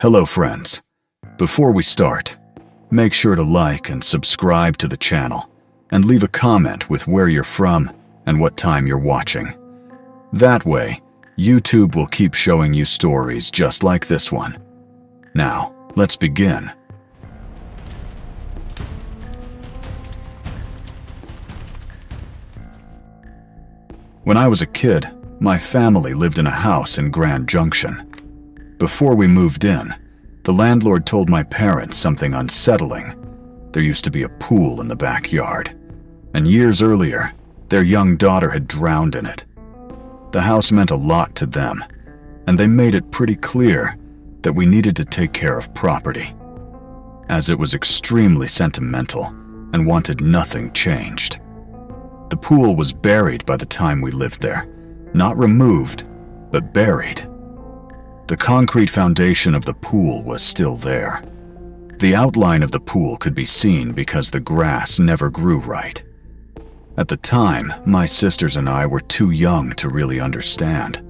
Hello friends. Before we start, make sure to like and subscribe to the channel and leave a comment with where you're from and what time you're watching. That way, YouTube will keep showing you stories just like this one. Now, let's begin. When I was a kid, my family lived in a house in Grand Junction. Before we moved in, the landlord told my parents something unsettling. There used to be a pool in the backyard, and years earlier, their young daughter had drowned in it. The house meant a lot to them, and they made it pretty clear that we needed to take care of property, as it was extremely sentimental and wanted nothing changed. The pool was buried by the time we lived there, not removed, but buried. The concrete foundation of the pool was still there. The outline of the pool could be seen because the grass never grew right. At the time, my sisters and I were too young to really understand,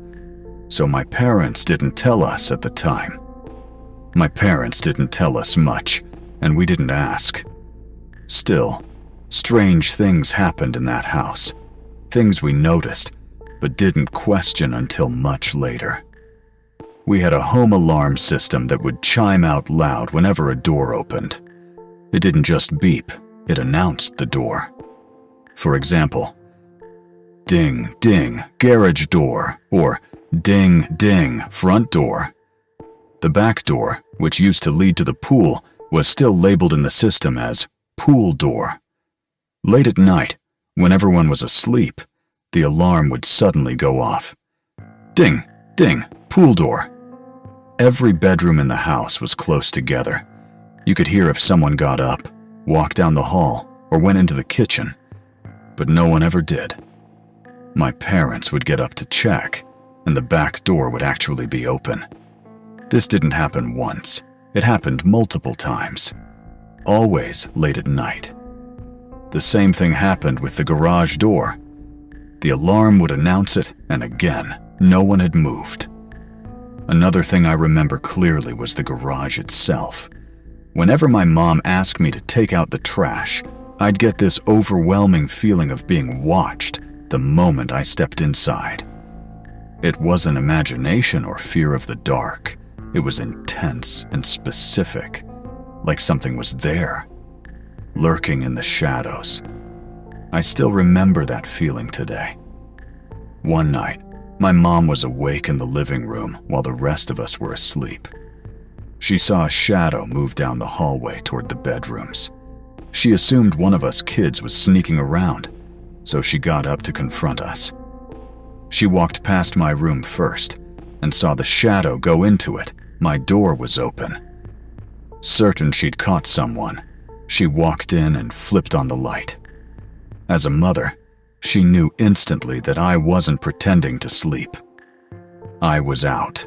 so my parents didn't tell us at the time. My parents didn't tell us much, and we didn't ask. Still, strange things happened in that house, things we noticed, but didn't question until much later. We had a home alarm system that would chime out loud whenever a door opened. It didn't just beep, it announced the door. For example, ding, ding, garage door, or ding, ding, front door. The back door, which used to lead to the pool, was still labeled in the system as pool door. Late at night, when everyone was asleep, the alarm would suddenly go off. Ding, ding, pool door. Every bedroom in the house was close together. You could hear if someone got up, walked down the hall, or went into the kitchen, but no one ever did. My parents would get up to check, and the back door would actually be open. This didn't happen once. It happened multiple times, always late at night. The same thing happened with the garage door. The alarm would announce it, and again, no one had moved. Another thing I remember clearly was the garage itself. Whenever my mom asked me to take out the trash, I'd get this overwhelming feeling of being watched the moment I stepped inside. It wasn't imagination or fear of the dark. It was intense and specific, like something was there, lurking in the shadows. I still remember that feeling today. One night, my mom was awake in the living room while the rest of us were asleep. She saw a shadow move down the hallway toward the bedrooms. She assumed one of us kids was sneaking around, so she got up to confront us. She walked past my room first and saw the shadow go into it. My door was open. Certain she'd caught someone, she walked in and flipped on the light. As a mother, she knew instantly that I wasn't pretending to sleep. I was out.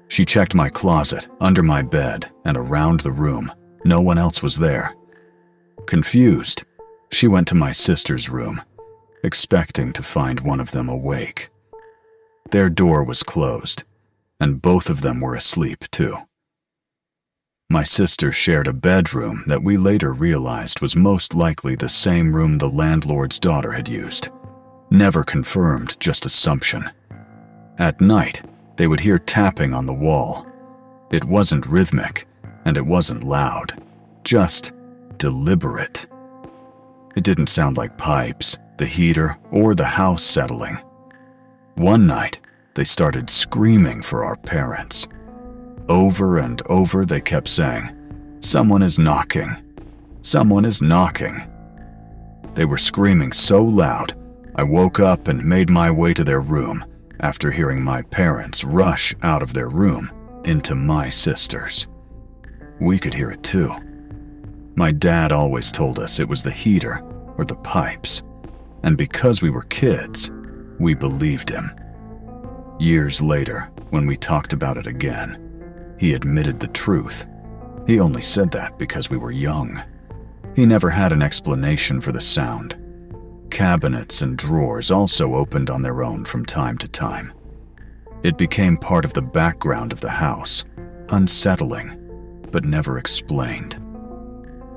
She checked my closet, under my bed, and around the room. No one else was there. Confused, she went to my sister's room, expecting to find one of them awake. Their door was closed, and both of them were asleep too. My sister shared a bedroom that we later realized was most likely the same room the landlord's daughter had used. Never confirmed, just assumption. At night, they would hear tapping on the wall. It wasn't rhythmic, and it wasn't loud, just deliberate. It didn't sound like pipes, the heater, or the house settling. One night, they started screaming for our parents. Over and over they kept saying, "Someone is knocking. Someone is knocking." They were screaming so loud, I woke up and made my way to their room after hearing my parents rush out of their room into my sister's. We could hear it too. My dad always told us it was the heater or the pipes, and because we were kids, we believed him. Years later, when we talked about it again, he admitted the truth. He only said that because we were young. He never had an explanation for the sound. Cabinets and drawers also opened on their own from time to time. It became part of the background of the house, unsettling, but never explained.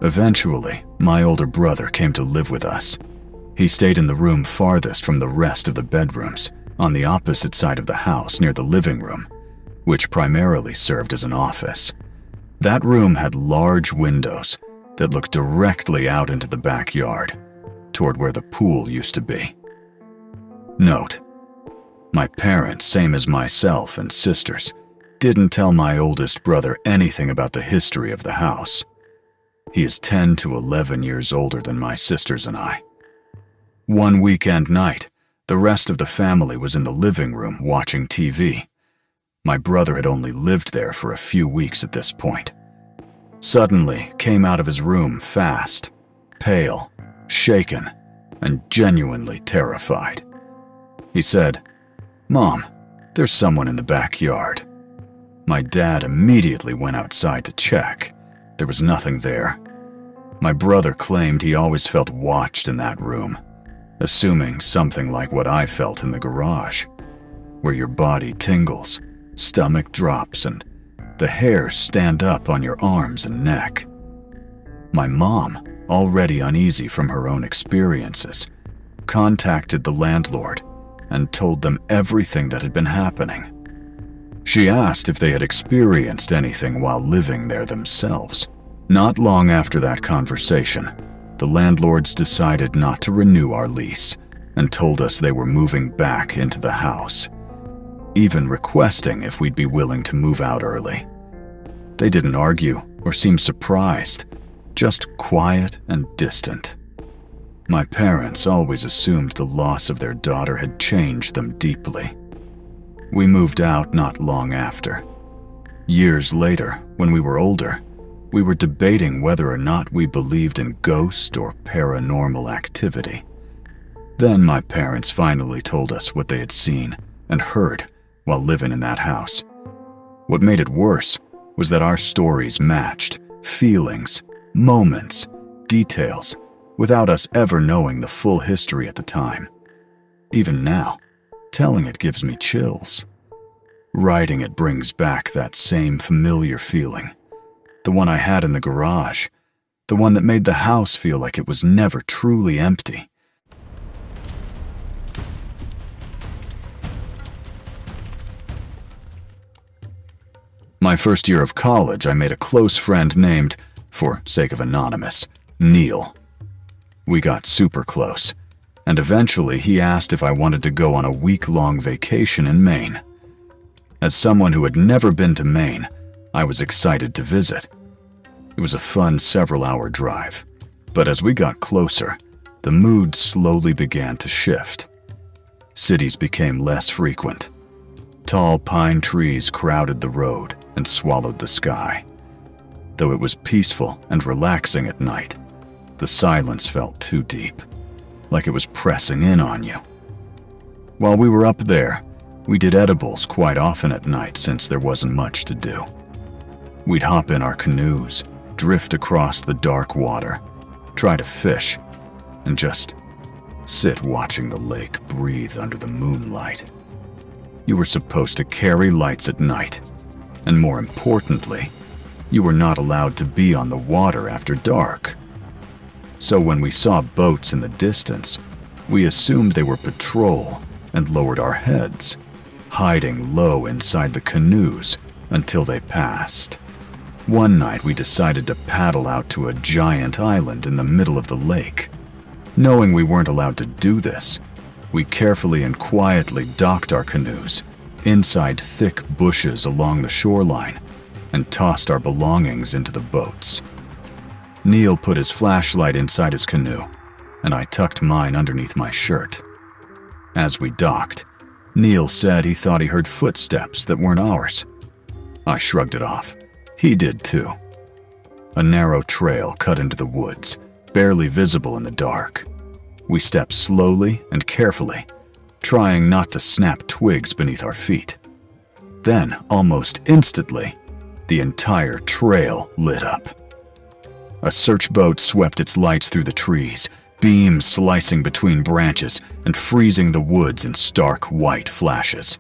Eventually, my older brother came to live with us. He stayed in the room farthest from the rest of the bedrooms, on the opposite side of the house near the living room, which primarily served as an office. That room had large windows that looked directly out into the backyard, toward where the pool used to be. Note: my parents, same as myself and sisters, didn't tell my oldest brother anything about the history of the house. He is 10 to 11 years older than my sisters and I. One weekend night, the rest of the family was in the living room watching TV. My brother had only lived there for a few weeks at this point. Suddenly came out of his room fast, pale, shaken, and genuinely terrified. He said, "Mom, there's someone in the backyard." My dad immediately went outside to check. There was nothing there. My brother claimed he always felt watched in that room, assuming something like what I felt in the garage, where your body tingles, stomach drops, and the hairs stand up on your arms and neck. My mom, already uneasy from her own experiences, contacted the landlord and told them everything that had been happening. She asked if they had experienced anything while living there themselves. Not long after that conversation, the landlords decided not to renew our lease and told us they were moving back into the house, even requesting if we'd be willing to move out early. They didn't argue or seem surprised, just quiet and distant. My parents always assumed the loss of their daughter had changed them deeply. We moved out not long after. Years later, when we were older, we were debating whether or not we believed in ghost or paranormal activity. Then my parents finally told us what they had seen and heard while living in that house. What made it worse was that our stories matched feelings, moments, details, without us ever knowing the full history at the time. Even now, telling it gives me chills. Writing it brings back that same familiar feeling. The one I had in the garage, the one that made the house feel like it was never truly empty. My first year of college, I made a close friend named, for sake of anonymous, Neil. We got super close, and eventually he asked if I wanted to go on a week-long vacation in Maine. As someone who had never been to Maine, I was excited to visit. It was a fun several-hour drive, but as we got closer, the mood slowly began to shift. Cities became less frequent. Tall pine trees crowded the road and swallowed the sky. Though it was peaceful and relaxing at night, the silence felt too deep, like it was pressing in on you. While we were up there, we did edibles quite often at night since there wasn't much to do. We'd hop in our canoes, drift across the dark water, try to fish, and just sit watching the lake breathe under the moonlight. You were supposed to carry lights at night, and more importantly, you were not allowed to be on the water after dark. So when we saw boats in the distance, we assumed they were patrol and lowered our heads, hiding low inside the canoes until they passed. One night we decided to paddle out to a giant island in the middle of the lake. Knowing we weren't allowed to do this, we carefully and quietly docked our canoes inside thick bushes along the shoreline and tossed our belongings into the boats. Neil put his flashlight inside his canoe, and I tucked mine underneath my shirt. As we docked, Neil said he thought he heard footsteps that weren't ours. I shrugged it off. He did too. A narrow trail cut into the woods, barely visible in the dark. We stepped slowly and carefully, trying not to snap twigs beneath our feet. Then, almost instantly, the entire trail lit up. A search boat swept its lights through the trees, beams slicing between branches and freezing the woods in stark white flashes.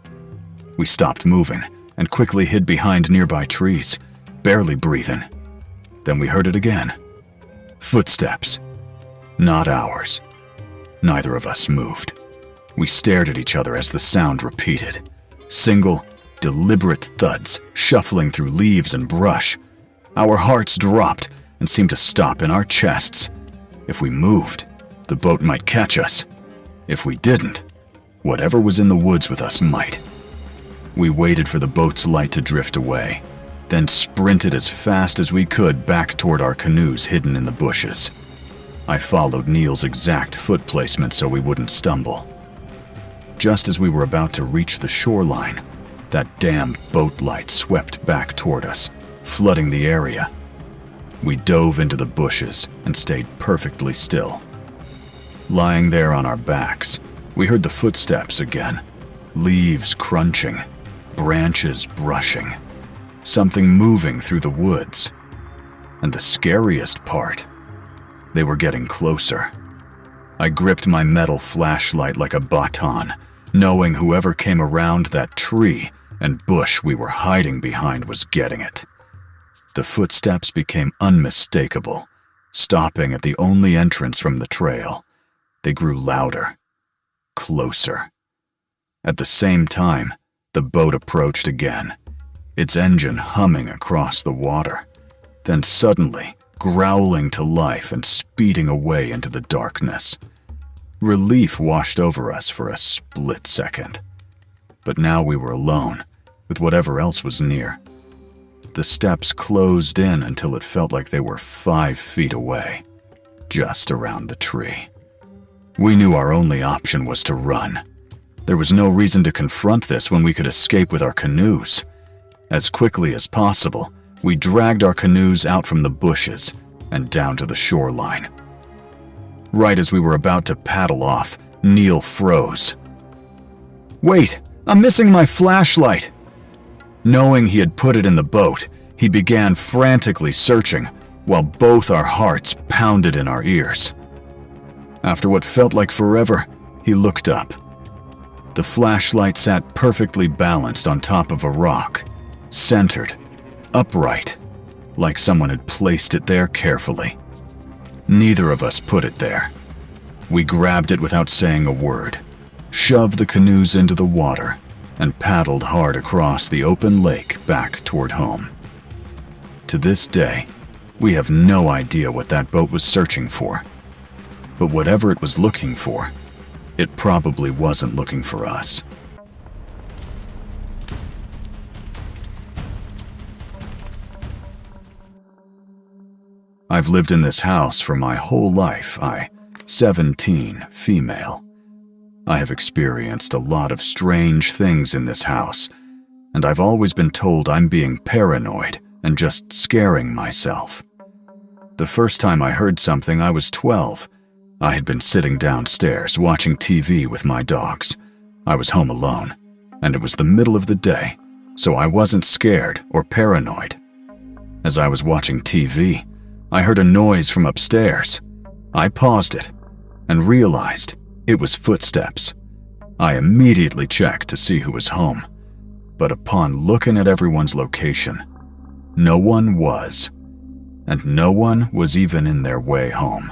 We stopped moving, and quickly hid behind nearby trees, barely breathing. Then we heard it again. Footsteps. Not ours. Neither of us moved. We stared at each other as the sound repeated. Single, deliberate thuds shuffling through leaves and brush. Our hearts dropped and seemed to stop in our chests. If we moved, the boat might catch us. If we didn't, whatever was in the woods with us might. We waited for the boat's light to drift away, then sprinted as fast as we could back toward our canoes hidden in the bushes. I followed Neil's exact foot placement so we wouldn't stumble. Just as we were about to reach the shoreline, that damned boat light swept back toward us, flooding the area. We dove into the bushes and stayed perfectly still. Lying there on our backs, we heard the footsteps again, leaves crunching, branches brushing, something moving through the woods. And the scariest part, they were getting closer. I gripped my metal flashlight like a baton, knowing whoever came around that tree and bush we were hiding behind was getting it. The footsteps became unmistakable, stopping at the only entrance from the trail. They grew louder, closer. At the same time, the boat approached again, its engine humming across the water, then suddenly growling to life and speeding away into the darkness. Relief washed over us for a split second. But now we were alone, with whatever else was near. The steps closed in until it felt like they were 5 feet away, just around the tree. We knew our only option was to run. There was no reason to confront this when we could escape with our canoes. As quickly as possible, we dragged our canoes out from the bushes and down to the shoreline. Right as we were about to paddle off, Neil froze. "Wait, I'm missing my flashlight!" Knowing he had put it in the boat, he began frantically searching, while both our hearts pounded in our ears. After what felt like forever, he looked up. The flashlight sat perfectly balanced on top of a rock, centered, upright, like someone had placed it there carefully. Neither of us put it there. We grabbed it without saying a word, shoved the canoes into the water, and paddled hard across the open lake back toward home. To this day, we have no idea what that boat was searching for. But whatever it was looking for, it probably wasn't looking for us. I've lived in this house for my whole life. 17, female. I have experienced a lot of strange things in this house, and I've always been told I'm being paranoid and just scaring myself. The first time I heard something, I was 12. I had been sitting downstairs watching TV with my dogs. I was home alone, and it was the middle of the day, so I wasn't scared or paranoid. As I was watching TV, I heard a noise from upstairs. I paused it and realized it was footsteps. I immediately checked to see who was home, but upon looking at everyone's location, no one was, and no one was even in their way home.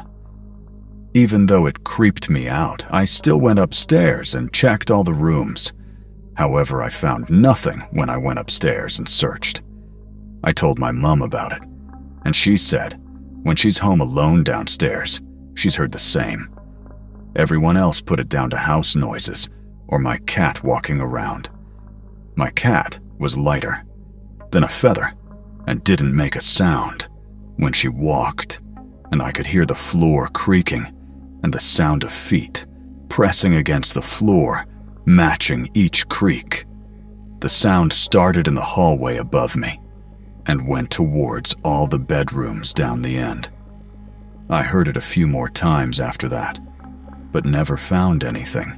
Even though it creeped me out, I still went upstairs and checked all the rooms. However, I found nothing when I went upstairs and searched. I told my mom about it, and she said when she's home alone downstairs, she's heard the same. Everyone else put it down to house noises or my cat walking around. My cat was lighter than a feather and didn't make a sound when she walked, and I could hear the floor creaking and the sound of feet pressing against the floor, matching each creak. The sound started in the hallway above me and went towards all the bedrooms down the end. I heard it a few more times after that, but never found anything.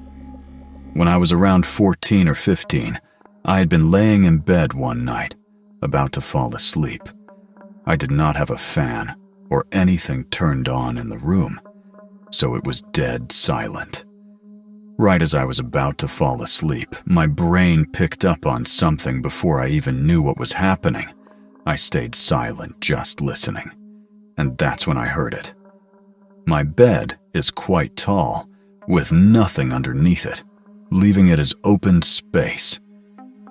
When I was around 14 or 15, I had been laying in bed one night, about to fall asleep. I did not have a fan or anything turned on in the room, so it was dead silent. Right as I was about to fall asleep, my brain picked up on something before I even knew what was happening. I stayed silent, just listening. And that's when I heard it. My bed is quite tall, with nothing underneath it, leaving it as open space.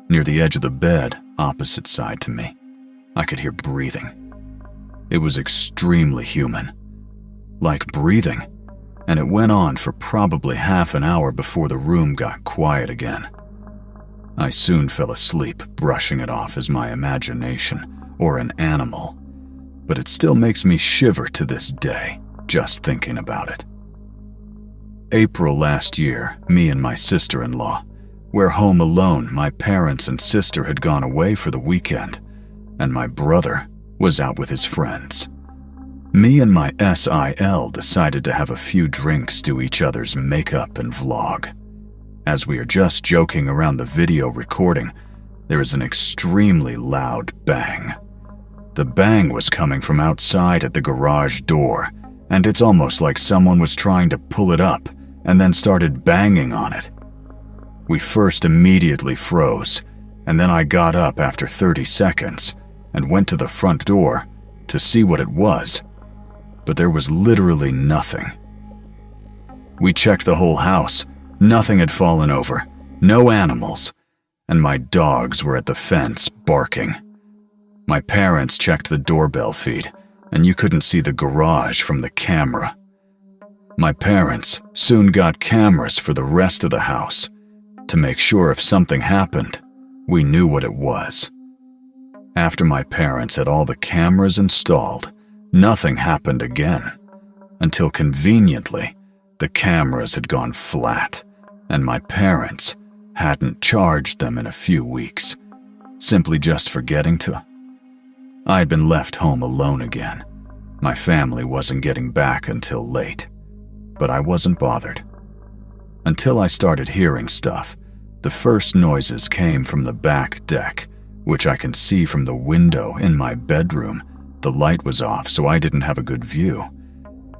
Near the edge of the bed, opposite side to me, I could hear breathing. It was extremely human. Like breathing, and it went on for probably half an hour before the room got quiet again. I soon fell asleep, brushing it off as my imagination or an animal, but it still makes me shiver to this day, just thinking about it. April last year, me and my sister-in-law were home alone. My parents and sister had gone away for the weekend, and my brother was out with his friends. Me and my SIL decided to have a few drinks, do each other's makeup, and vlog. As we are just joking around the video recording, there is an extremely loud bang. The bang was coming from outside at the garage door, and it's almost like someone was trying to pull it up and then started banging on it. We first immediately froze, and then I got up after 30 seconds and went to the front door to see what it was, but there was literally nothing. We checked the whole house. Nothing had fallen over, no animals, and my dogs were at the fence barking. My parents checked the doorbell feed, and you couldn't see the garage from the camera. My parents soon got cameras for the rest of the house to make sure if something happened, we knew what it was. After my parents had all the cameras installed, nothing happened again, until conveniently, the cameras had gone flat, and my parents hadn't charged them in a few weeks, simply just forgetting to. I had been left home alone again. My family wasn't getting back until late, but I wasn't bothered. Until I started hearing stuff, the first noises came from the back deck, which I can see from the window in my bedroom. The light was off, so I didn't have a good view.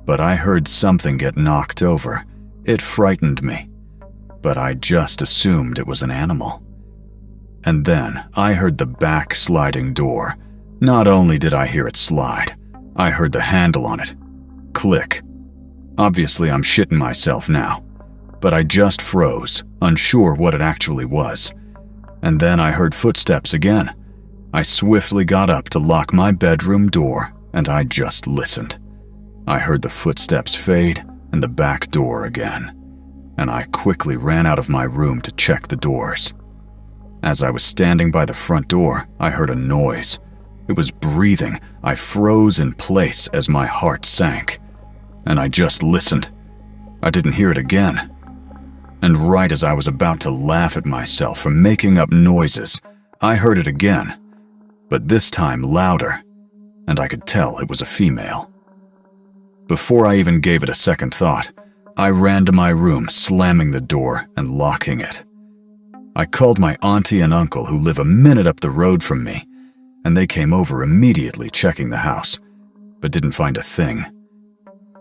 But I heard something get knocked over. It frightened me, but I just assumed it was an animal. And then I heard the back sliding door. Not only did I hear it slide, I heard the handle on it click. Obviously, I'm shitting myself now, but I just froze, unsure what it actually was. And then I heard footsteps again. I swiftly got up to lock my bedroom door, and I just listened. I heard the footsteps fade and the back door again, and I quickly ran out of my room to check the doors. As I was standing by the front door, I heard a noise. It was breathing. I froze in place as my heart sank, and I just listened. I didn't hear it again. And right as I was about to laugh at myself for making up noises, I heard it again, but this time louder, and I could tell it was a female. Before I even gave it a second thought, I ran to my room, slamming the door and locking it. I called my auntie and uncle who live a minute up the road from me, and they came over immediately, checking the house, but didn't find a thing.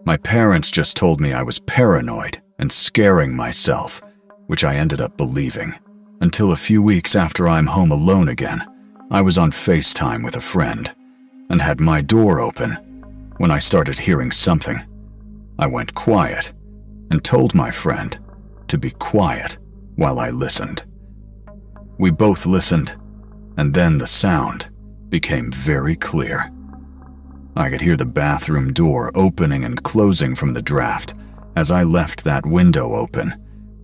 My parents just told me I was paranoid and scaring myself, which I ended up believing. Until a few weeks after I'm home alone again, I was on FaceTime with a friend and had my door open when I started hearing something. I went quiet and told my friend to be quiet while I listened. We both listened, and then the sound became very clear. I could hear the bathroom door opening and closing from the draft as I left that window open,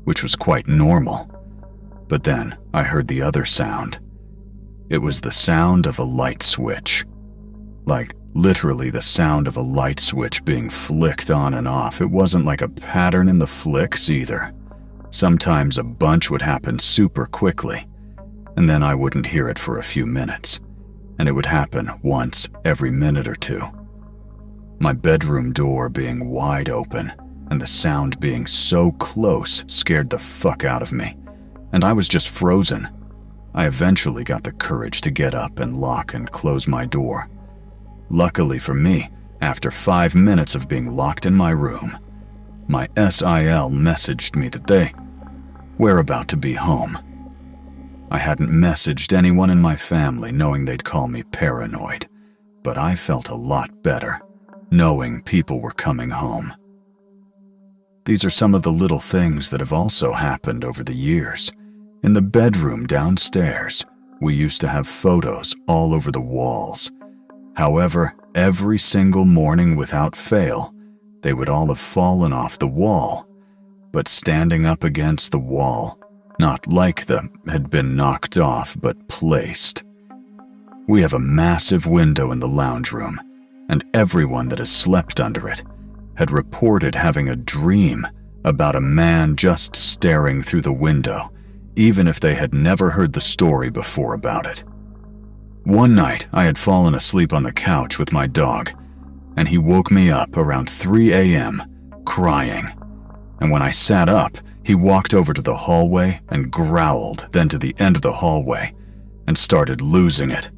which was quite normal. But then I heard the other sound. It was the sound of a light switch. Like literally the sound of a light switch being flicked on and off. It wasn't like a pattern in the flicks either. Sometimes a bunch would happen super quickly, and then I wouldn't hear it for a few minutes, and it would happen once every minute or two. My bedroom door being wide open and the sound being so close scared the fuck out of me, and I was just frozen. I eventually got the courage to get up and lock and close my door. Luckily for me, after 5 minutes of being locked in my room, my SIL messaged me that they We're about to be home. I hadn't messaged anyone in my family knowing they'd call me paranoid, but I felt a lot better knowing people were coming home. These are some of the little things that have also happened over the years. In the bedroom downstairs, we used to have photos all over the walls. However, every single morning without fail, they would all have fallen off the wall, but standing up against the wall, not like them had been knocked off but placed. We have a massive window in the lounge room, and everyone that has slept under it had reported having a dream about a man just staring through the window, even if they had never heard the story before about it. One night, I had fallen asleep on the couch with my dog, and he woke me up around 3 a.m., crying. And when I sat up, he walked over to the hallway and growled, then to the end of the hallway, and started losing it,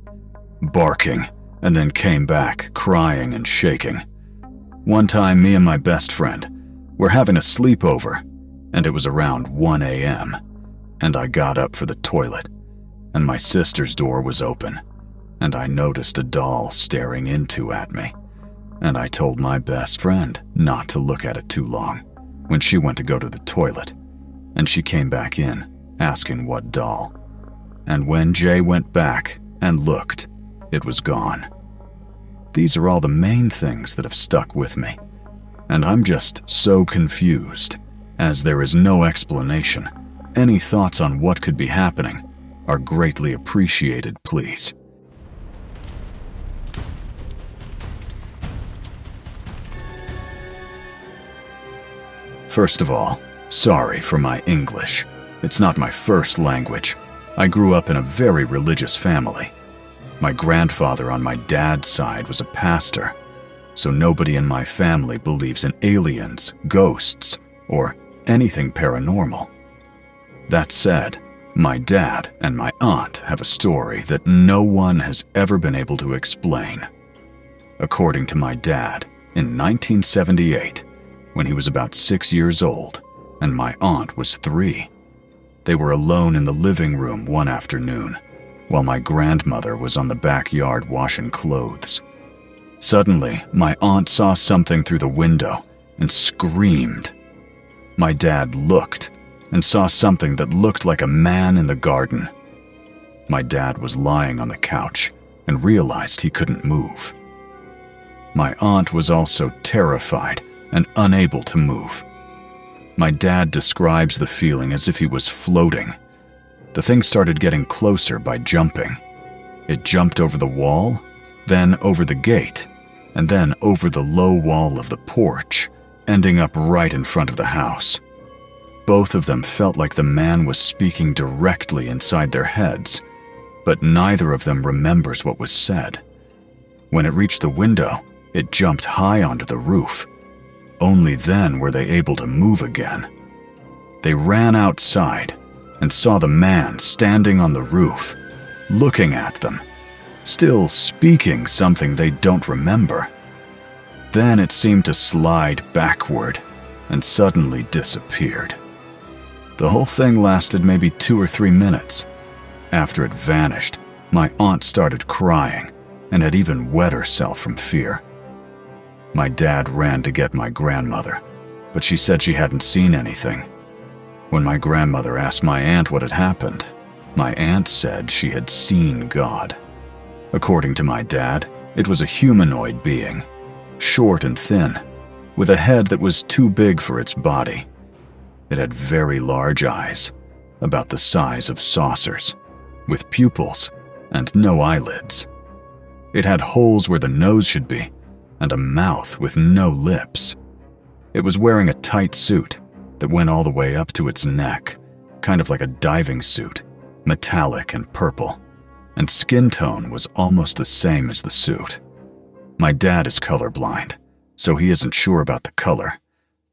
barking, and then came back, crying and shaking. One time, me and my best friend were having a sleepover, and it was around 1 a.m., and I got up for the toilet, and my sister's door was open, and I noticed a doll staring at me, and I told my best friend not to look at it too long when she went to go to the toilet, and she came back in, asking what doll. And when Jay went back and looked, it was gone. These are all the main things that have stuck with me, and I'm just so confused, as there is no explanation. Any thoughts on what could be happening are greatly appreciated, please. First of all, sorry for my English. It's not my first language. I grew up in a very religious family. My grandfather on my dad's side was a pastor, so nobody in my family believes in aliens, ghosts, or anything paranormal. That said, my dad and my aunt have a story that no one has ever been able to explain. According to my dad, in 1978, when he was about 6 years old, and my aunt was 3, they were alone in the living room one afternoon, while my grandmother was on the backyard washing clothes. Suddenly, my aunt saw something through the window and screamed. My dad looked and saw something that looked like a man in the garden. My dad was lying on the couch and realized he couldn't move. My aunt was also terrified and unable to move. My dad describes the feeling as if he was floating. The thing started getting closer by jumping. It jumped over the wall, then over the gate, and then over the low wall of the porch, ending up right in front of the house. Both of them felt like the man was speaking directly inside their heads, but neither of them remembers what was said. When it reached the window, it jumped high onto the roof. Only then were they able to move again. They ran outside and saw the man standing on the roof, looking at them, still speaking something they don't remember. Then it seemed to slide backward and suddenly disappeared. The whole thing lasted maybe 2 or 3 minutes. After it vanished, my aunt started crying and had even wet herself from fear. My dad ran to get my grandmother, but she said she hadn't seen anything. When my grandmother asked my aunt what had happened, my aunt said she had seen God. According to my dad, it was a humanoid being, short and thin, with a head that was too big for its body. It had very large eyes, about the size of saucers, with pupils and no eyelids. It had holes where the nose should be, and a mouth with no lips. It was wearing a tight suit that went all the way up to its neck, kind of like a diving suit, metallic and purple, and skin tone was almost the same as the suit. My dad is colorblind, so he isn't sure about the color,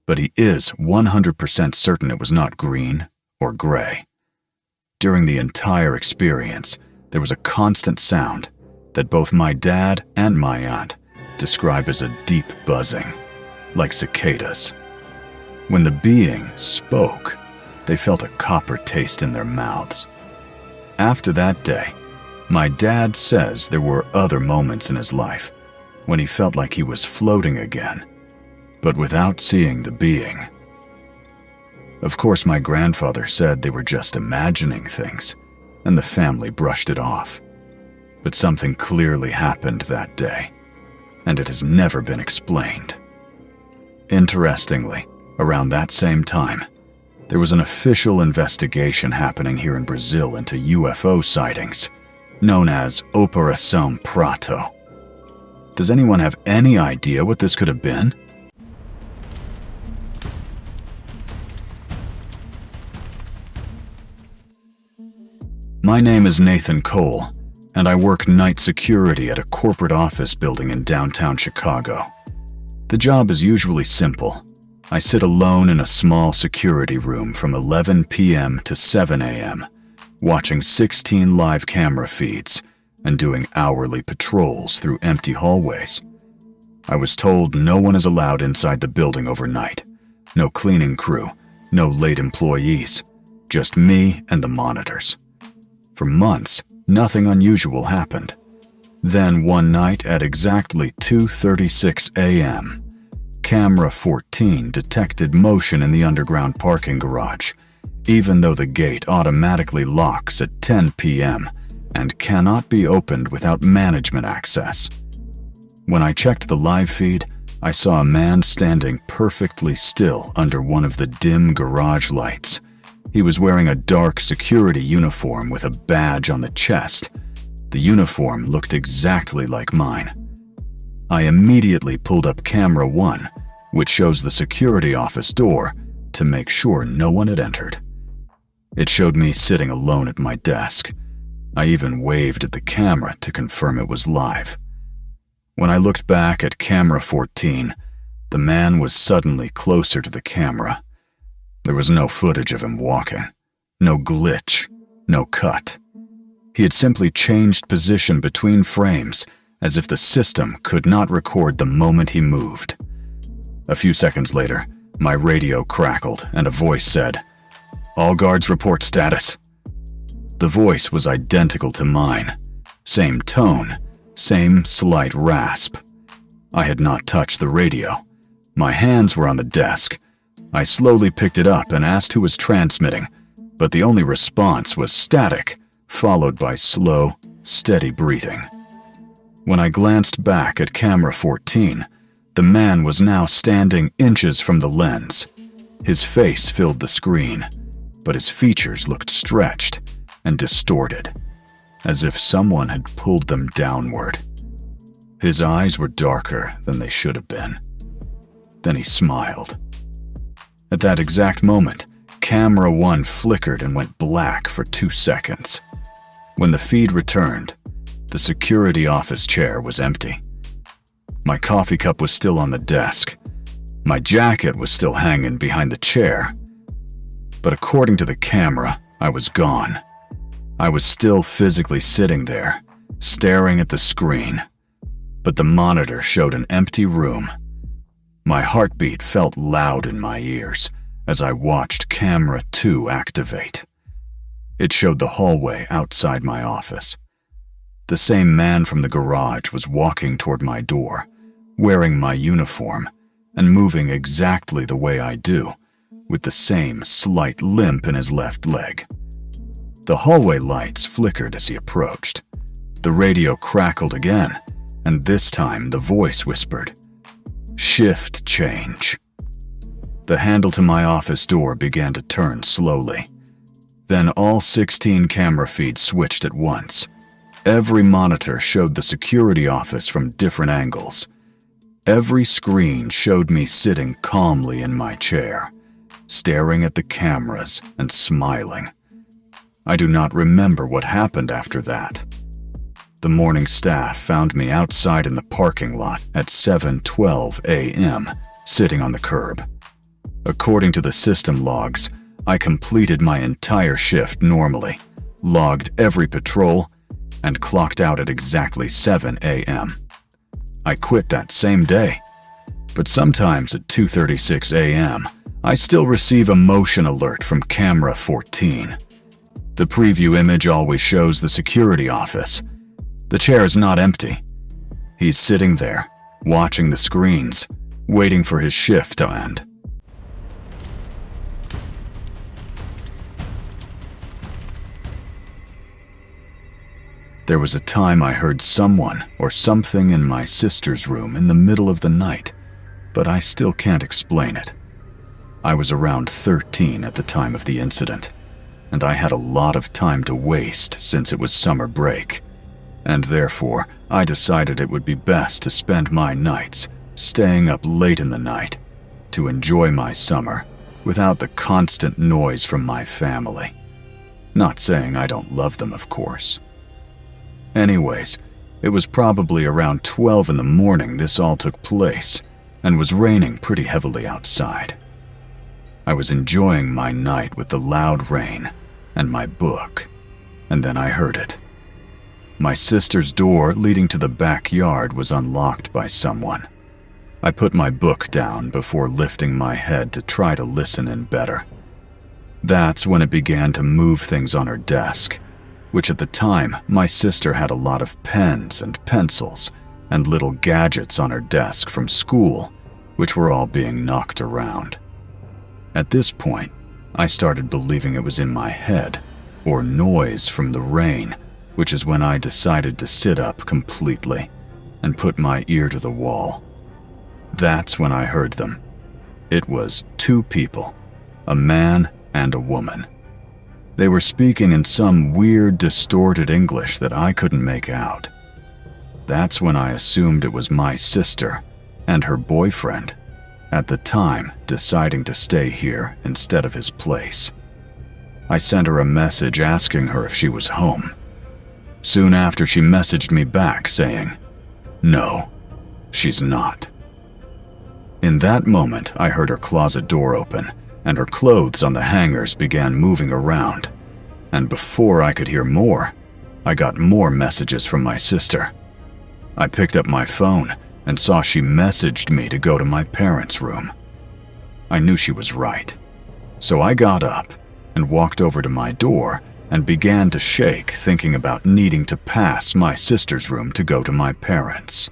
but he is 100% certain it was not green or gray. During the entire experience, there was a constant sound that both my dad and my aunt describe as a deep buzzing, like cicadas. When the being spoke, they felt a copper taste in their mouths. After that day, my dad says there were other moments in his life when he felt like he was floating again, but without seeing the being. Of course, my grandfather said they were just imagining things, and the family brushed it off. But something clearly happened that day, and it has never been explained. Interestingly, around that same time, there was an official investigation happening here in Brazil into UFO sightings, known as Operação Prato. Does anyone have any idea what this could have been? My name is Nathan Cole, and I work night security at a corporate office building in downtown Chicago. The job is usually simple. I sit alone in a small security room from 11 p.m. to 7 a.m., watching 16 live camera feeds and doing hourly patrols through empty hallways. I was told no one is allowed inside the building overnight. No cleaning crew, no late employees, just me and the monitors. For months, nothing unusual happened. Then one night at exactly 2:36 a.m., Camera 14 detected motion in the underground parking garage, even though the gate automatically locks at 10 p.m. and cannot be opened without management access. When I checked the live feed, I saw a man standing perfectly still under one of the dim garage lights. He was wearing a dark security uniform with a badge on the chest. The uniform looked exactly like mine. I immediately pulled up camera 1, which shows the security office door, to make sure no one had entered. It showed me sitting alone at my desk. I even waved at the camera to confirm it was live. When I looked back at camera 14, the man was suddenly closer to the camera. There was no footage of him walking, no glitch, no cut. He had simply changed position between frames as if the system could not record the moment he moved. A few seconds later, my radio crackled and a voice said, "All guards report status." The voice was identical to mine. Same tone, same slight rasp. I had not touched the radio. My hands were on the desk. I slowly picked it up and asked who was transmitting, but the only response was static, followed by slow, steady breathing. When I glanced back at camera 14, the man was now standing inches from the lens. His face filled the screen, but his features looked stretched and distorted, as if someone had pulled them downward. His eyes were darker than they should have been. Then he smiled. At that exact moment, camera 1 flickered and went black for 2 seconds. When the feed returned, the security office chair was empty. My coffee cup was still on the desk. My jacket was still hanging behind the chair. But according to the camera, I was gone. I was still physically sitting there, staring at the screen, but the monitor showed an empty room. My heartbeat felt loud in my ears as I watched camera 2 activate. It showed the hallway outside my office. The same man from the garage was walking toward my door, wearing my uniform and moving exactly the way I do, with the same slight limp in his left leg. The hallway lights flickered as he approached. The radio crackled again, and this time the voice whispered, "Shift change." The handle to my office door began to turn slowly. Then all 16 camera feeds switched at once. Every monitor showed the security office from different angles. Every screen showed me sitting calmly in my chair, staring at the cameras and smiling. I do not remember what happened after that. The morning staff found me outside in the parking lot at 7:12 a.m., sitting on the curb. According to the system logs, I completed my entire shift normally, logged every patrol, and clocked out at exactly 7 a.m. I quit that same day, but sometimes at 2:36 a.m., I still receive a motion alert from camera 14. The preview image always shows the security office. The chair is not empty. He's sitting there, watching the screens, waiting for his shift to end. There was a time I heard someone or something in my sister's room in the middle of the night, but I still can't explain it. I was around 13 at the time of the incident, and I had a lot of time to waste since it was summer break, and therefore I decided it would be best to spend my nights staying up late in the night to enjoy my summer without the constant noise from my family. Not saying I don't love them, of course. Anyways, it was probably around 12 in the morning this all took place, and was raining pretty heavily outside. I was enjoying my night with the loud rain and my book, and then I heard it. My sister's door leading to the backyard was unlocked by someone. I put my book down before lifting my head to try to listen in better. That's when it began to move things on her desk, which at the time my sister had a lot of pens and pencils and little gadgets on her desk from school, which were all being knocked around. At this point, I started believing it was in my head, or noise from the rain, which is when I decided to sit up completely and put my ear to the wall. That's when I heard them. It was two people, a man and a woman. They were speaking in some weird, distorted English that I couldn't make out. That's when I assumed it was my sister and her boyfriend, at the time deciding to stay here instead of his place. I sent her a message asking her if she was home. Soon after, she messaged me back saying, "No, she's not." In that moment, I heard her closet door open, and her clothes on the hangers began moving around. And before I could hear more, I got more messages from my sister. I picked up my phone and saw she messaged me to go to my parents' room. I knew she was right, so I got up and walked over to my door and began to shake, thinking about needing to pass my sister's room to go to my parents'.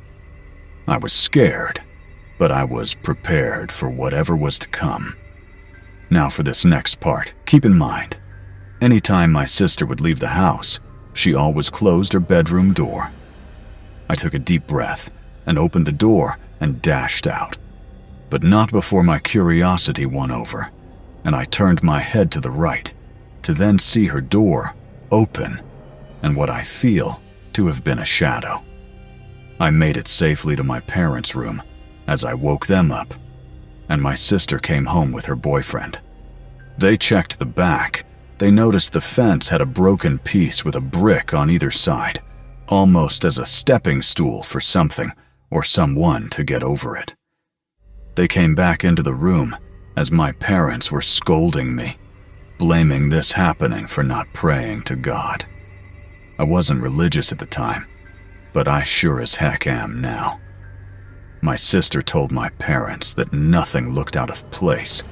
I was scared, but I was prepared for whatever was to come. Now for this next part, keep in mind, anytime my sister would leave the house, she always closed her bedroom door. I took a deep breath and opened the door and dashed out, but not before my curiosity won over, and I turned my head to the right to then see her door open and what I feel to have been a shadow. I made it safely to my parents' room as I woke them up, and my sister came home with her boyfriend. They checked the back. They noticed the fence had a broken piece with a brick on either side, almost as a stepping stool for something or someone to get over it. They came back into the room as my parents were scolding me, blaming this happening for not praying to God. I wasn't religious at the time, but I sure as heck am now. My sister told my parents that nothing looked out of place,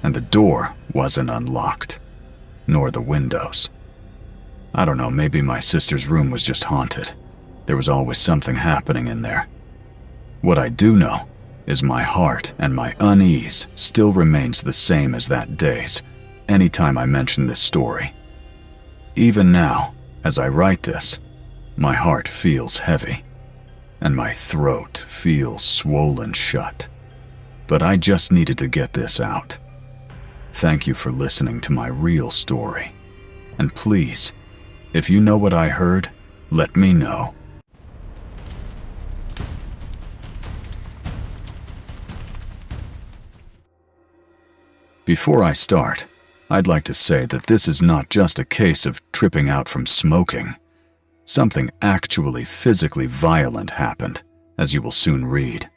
and the door wasn't unlocked, nor the windows. I don't know, maybe my sister's room was just haunted. There was always something happening in there. What I do know is my heart and my unease still remains the same as that day's anytime I mention this story. Even now, as I write this, my heart feels heavy, and my throat feels swollen shut. But I just needed to get this out. Thank you for listening to my real story. And please, if you know what I heard, let me know. Before I start, I'd like to say that this is not just a case of tripping out from smoking. Something actually physically violent happened, as you will soon read.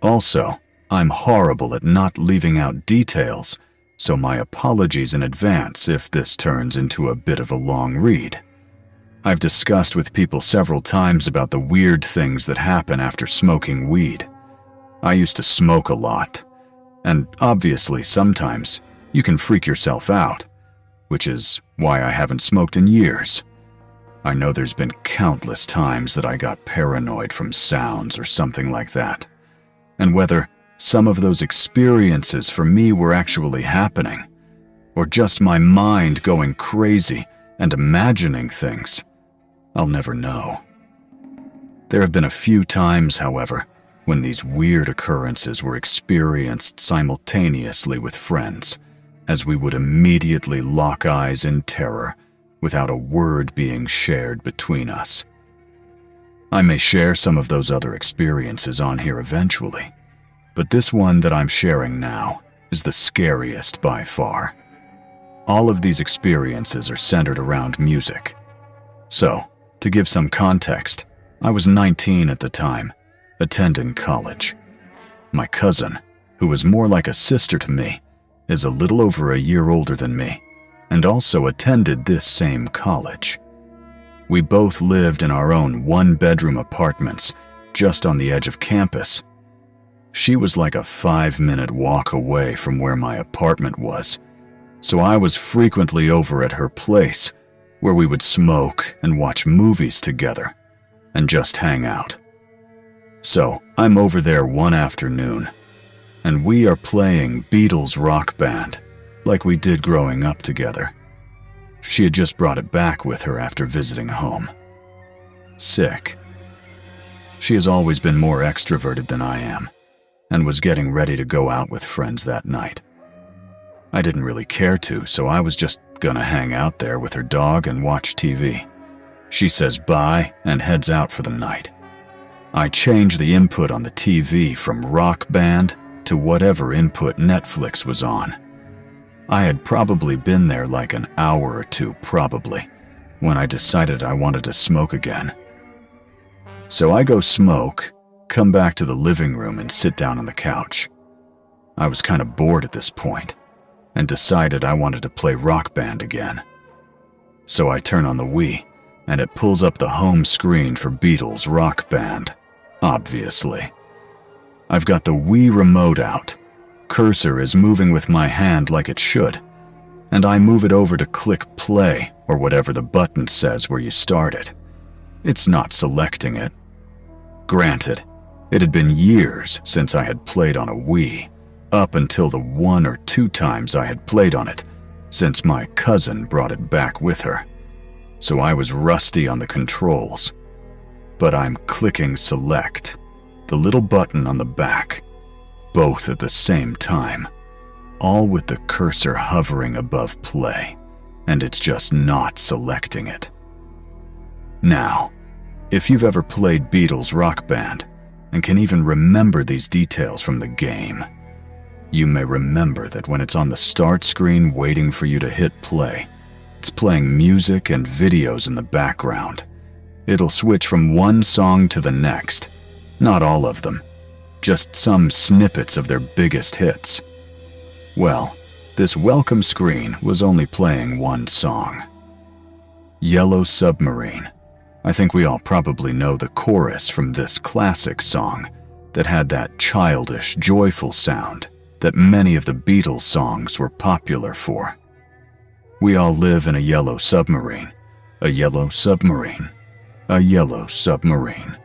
Also, I'm horrible at not leaving out details, so my apologies in advance if this turns into a bit of a long read. I've discussed with people several times about the weird things that happen after smoking weed. I used to smoke a lot, And obviously, sometimes you can freak yourself out, which is why I haven't smoked in years. I know there's been countless times that I got paranoid from sounds or something like that. And whether some of those experiences for me were actually happening, or just my mind going crazy and imagining things, I'll never know. There have been a few times, however, when these weird occurrences were experienced simultaneously with friends, as we would immediately lock eyes in terror without a word being shared between us. I may share some of those other experiences on here eventually, but this one that I'm sharing now is the scariest by far. All of these experiences are centered around music. So, to give some context, I was 19 at the time, attending college. My cousin, who was more like a sister to me, is a little over a year older than me, and also attended this same college. We both lived in our own one-bedroom apartments just on the edge of campus. She was like a 5-minute walk away from where my apartment was, so I was frequently over at her place, where we would smoke and watch movies together, and just hang out. So I'm over there one afternoon, and we are playing Beatles Rock Band, like we did growing up together. She had just brought it back with her after visiting home. Sick. She has always been more extroverted than I am, and was getting ready to go out with friends that night. I didn't really care to, so I was just gonna hang out there with her dog and watch TV. She says bye and heads out for the night. I change the input on the TV from Rock Band to whatever input Netflix was on. I had probably been there like an hour or two, probably, when I decided I wanted to smoke again. So I go smoke, come back to the living room and sit down on the couch. I was kind of bored at this point, and decided I wanted to play Rock Band again. So I turn on the Wii, and it pulls up the home screen for Beatles Rock Band, obviously. I've got the Wii remote out. Cursor is moving with my hand like it should, and I move it over to click play or whatever the button says where you start it. It's not selecting it. Granted, it had been years since I had played on a Wii, up until the 1 or 2 times I had played on it, since my cousin brought it back with her. So I was rusty on the controls. But I'm clicking select, the little button on the back, both at the same time, all with the cursor hovering above play, and it's just not selecting it. Now, if you've ever played Beatles Rock Band and can even remember these details from the game, you may remember that when it's on the start screen waiting for you to hit play, it's playing music and videos in the background. It'll switch from one song to the next, not all of them, just some snippets of their biggest hits. Well, this welcome screen was only playing one song. Yellow Submarine. I think we all probably know the chorus from this classic song that had that childish, joyful sound that many of the Beatles songs were popular for. We all live in a yellow submarine, a yellow submarine, a yellow submarine,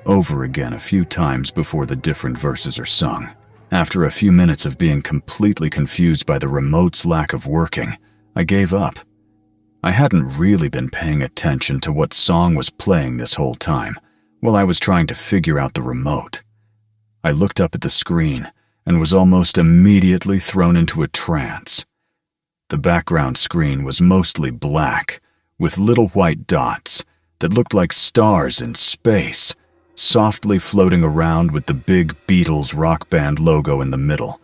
over again a few times before the different verses are sung. After a few minutes of being completely confused by the remote's lack of working, I gave up. I hadn't really been paying attention to what song was playing this whole time while I was trying to figure out the remote. I looked up at the screen and was almost immediately thrown into a trance. The background screen was mostly black, with little white dots that looked like stars in space, softly floating around with the big Beatles Rock Band logo in the middle,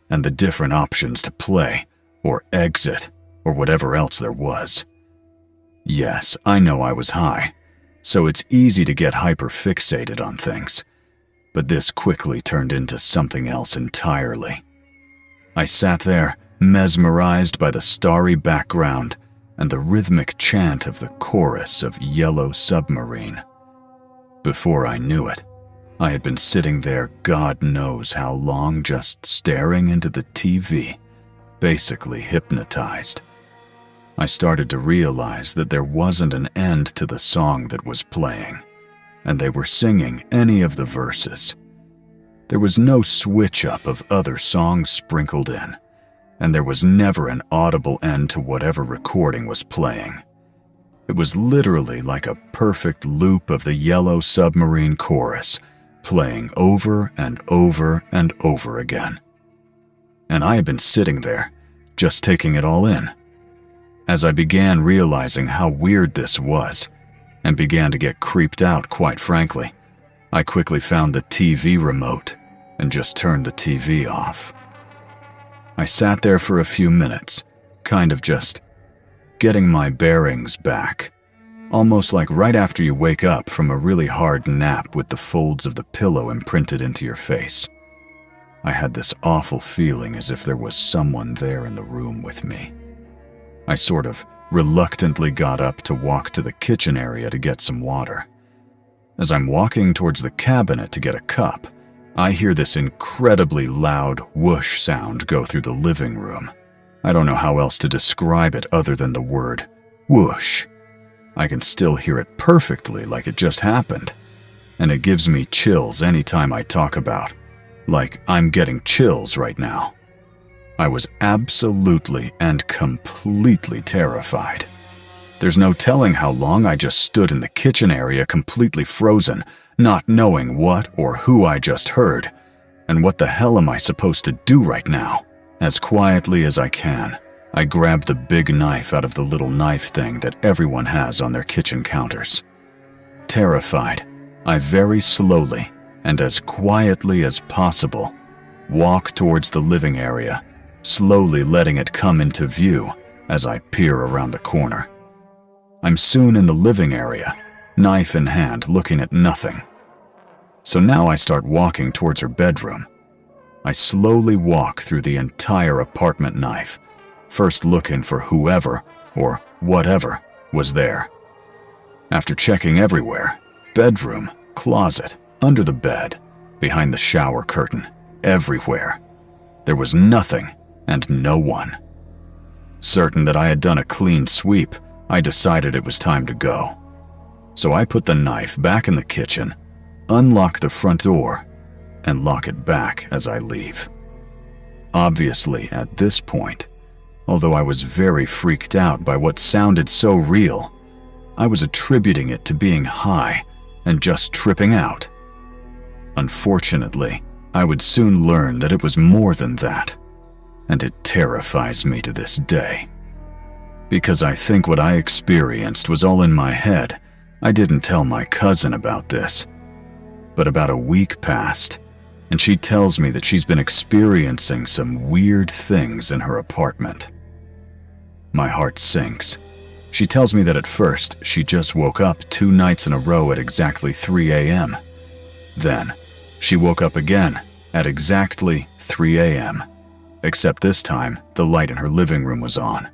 and the different options to play, or exit, or whatever else there was. Yes, I know I was high, so it's easy to get hyper-fixated on things, but this quickly turned into something else entirely. I sat there, mesmerized by the starry background and the rhythmic chant of the chorus of Yellow Submarine. Before I knew it, I had been sitting there God knows how long, just staring into the TV, basically hypnotized. I started to realize that there wasn't an end to the song that was playing, and they were singing any of the verses. There was no switch-up of other songs sprinkled in, and there was never an audible end to whatever recording was playing. It was literally like a perfect loop of the Yellow Submarine chorus, playing over and over and over again. And I had been sitting there, just taking it all in. As I began realizing how weird this was, and began to get creeped out, quite frankly, I quickly found the TV remote and just turned the TV off. I sat there for a few minutes, kind of just getting my bearings back, almost like right after you wake up from a really hard nap with the folds of the pillow imprinted into your face. I had this awful feeling as if there was someone there in the room with me. I sort of reluctantly got up to walk to the kitchen area to get some water. As I'm walking towards the cabinet to get a cup, I hear this incredibly loud whoosh sound go through the living room. I don't know how else to describe it other than the word whoosh. I can still hear it perfectly like it just happened, and it gives me chills anytime I talk about, like I'm getting chills right now. I was absolutely and completely terrified. There's no telling how long I just stood in the kitchen area completely frozen, not knowing what or who I just heard, and what the hell am I supposed to do right now? As quietly as I can, I grabbed the big knife out of the little knife thing that everyone has on their kitchen counters. Terrified, I very slowly and as quietly as possible walk towards the living area, slowly letting it come into view as I peer around the corner. I'm soon in the living area, knife in hand, looking at nothing. So now I start walking towards her bedroom. I slowly walk through the entire apartment knife, first looking for whoever or whatever was there. After checking everywhere, bedroom, closet, under the bed, behind the shower curtain, everywhere, there was nothing and no one. Certain that I had done a clean sweep, I decided it was time to go. So I put the knife back in the kitchen, unlock the front door, and lock it back as I leave. Obviously, at this point, although I was very freaked out by what sounded so real, I was attributing it to being high and just tripping out. Unfortunately, I would soon learn that it was more than that, and it terrifies me to this day. Because I think what I experienced was all in my head, I didn't tell my cousin about this. But about a week passed, and she tells me that she's been experiencing some weird things in her apartment. My heart sinks. She tells me that at first she just woke up 2 nights in a row at exactly 3 a.m. Then, she woke up again at exactly 3 a.m., except this time the light in her living room was on.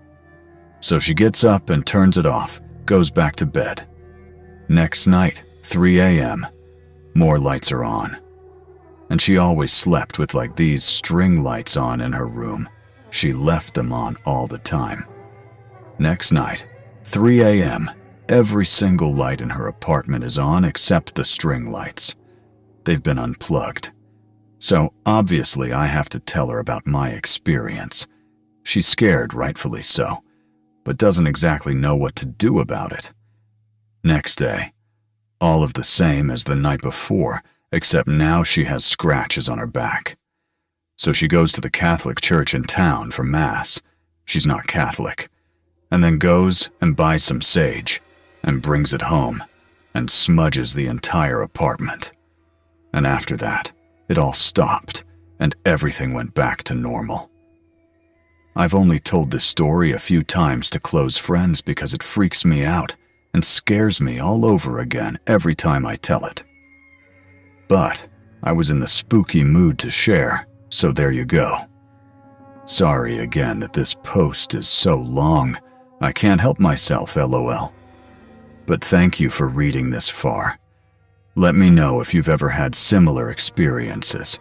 So she gets up and turns it off, goes back to bed. Next night, 3 a.m., more lights are on. And she always slept with like these string lights on in her room. She left them on all the time. Next night, 3 a.m., every single light in her apartment is on except the string lights. They've been unplugged. So obviously I have to tell her about my experience. She's scared, rightfully so, but doesn't exactly know what to do about it. Next day, all of the same as the night before, except now she has scratches on her back. So she goes to the Catholic church in town for Mass. She's not Catholic. And then goes and buys some sage and brings it home and smudges the entire apartment. And after that, it all stopped and everything went back to normal. I've only told this story a few times to close friends because it freaks me out and scares me all over again every time I tell it. But I was in the spooky mood to share, so there you go. Sorry again that this post is so long. I can't help myself, LOL. But thank you for reading this far. Let me know if you've ever had similar experiences.